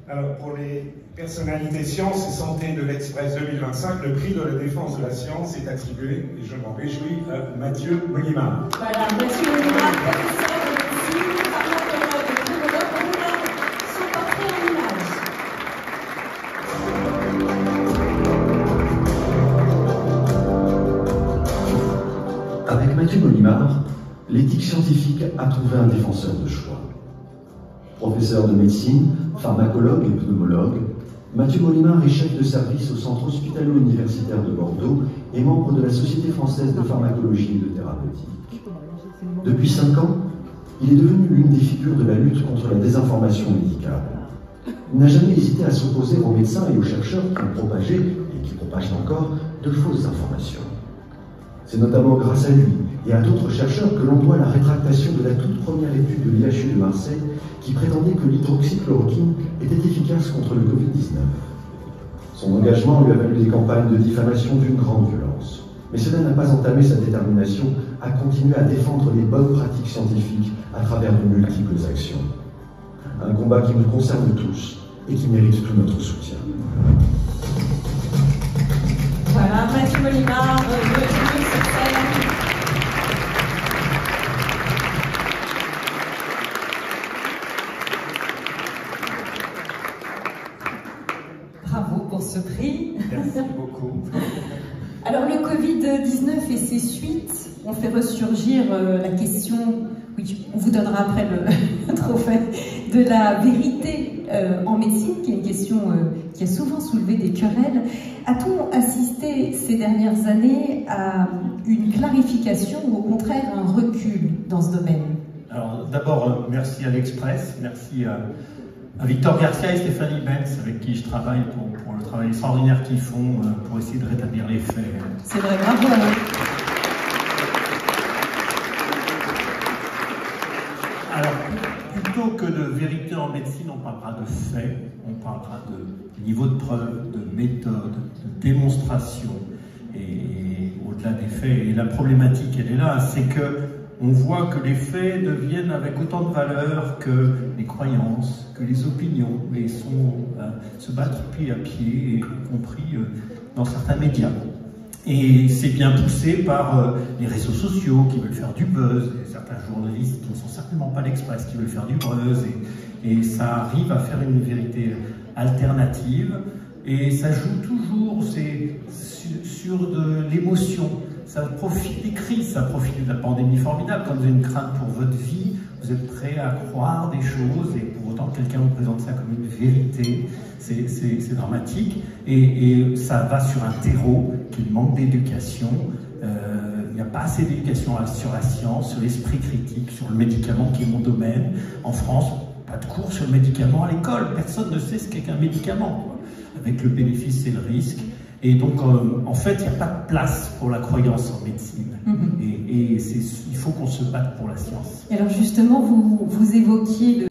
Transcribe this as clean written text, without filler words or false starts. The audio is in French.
Alors, pour les personnalités sciences et santé de l'Express 2025, le prix de la défense de la science est attribué, et je m'en réjouis, à Mathieu Molimar. Voilà, Mathieu Molimar, professeur de médecine, pharmacologue et neurologue. On a son portrait en image. Avec Mathieu Molimar, l'éthique scientifique a trouvé un défenseur de choix. Professeur de médecine, pharmacologue et pneumologue, Mathieu Molimar est chef de service au Centre hospitalo-universitaire de Bordeaux et membre de la Société française de pharmacologie et de thérapeutique. Depuis 5 ans, il est devenu l'une des figures de la lutte contre la désinformation médicale. Il n'a jamais hésité à s'opposer aux médecins et aux chercheurs qui ont propagé, et qui propagent encore, de fausses informations. C'est notamment grâce à lui et à d'autres chercheurs que l'on doit la rétractation de la toute première étude de l'IHU de Marseille qui prétendait que l'hydroxychloroquine était efficace contre le Covid-19. Son engagement lui a valu des campagnes de diffamation d'une grande violence. Mais cela n'a pas entamé sa détermination à continuer à défendre les bonnes pratiques scientifiques à travers de multiples actions. Un combat qui nous concerne tous et qui mérite tout notre soutien. Voilà, Mathieu Molimar, bienvenue sur scène. Bravo pour ce prix. Merci beaucoup. Alors le Covid-19 et ses suites ont fait ressurgir la question, oui, on vous donnera après le trophée, de la vérité en médecine, qui est une question qui a souvent soulevé des querelles. A-t-on assisté ces dernières années à une clarification ou au contraire un recul dans ce domaine? Alors d'abord, merci à l'Express, merci à Victor Garcia et Stéphanie Benz, avec qui je travaille pour le travail extraordinaire qu'ils font pour essayer de rétablir les faits. C'est vrai, bravo à eux. Alors, plutôt que de vérité en médecine, on parlera de faits, on parlera de niveau de preuve, de méthode, de démonstration, et au-delà des faits. Et la problématique, elle est là, c'est que on voit que les faits deviennent avec autant de valeur que les croyances, que les opinions, et se battent pied à pied, y compris dans certains médias. Et c'est bien poussé par les réseaux sociaux qui veulent faire du buzz, et certains journalistes qui ne sont certainement pas l'Express qui veulent faire du buzz, et ça arrive à faire une vérité alternative, et ça joue toujours sur de l'émotion. Ça profite des crises, ça profite de la pandémie formidable. Quand vous avez une crainte pour votre vie, vous êtes prêt à croire des choses, et pour autant quelqu'un vous présente ça comme une vérité, c'est dramatique. Et ça va sur un terreau qui manque d'éducation. Il n'y a pas assez d'éducation sur la science, sur l'esprit critique, sur le médicament qui est mon domaine. En France, pas de cours sur le médicament à l'école. Personne ne sait ce qu'est qu'un médicament, quoi. Avec le bénéfice et le risque. Et donc, en fait, il n'y a pas de place pour la croyance en médecine. Et il faut qu'on se batte pour la science. Et alors justement, vous évoquiez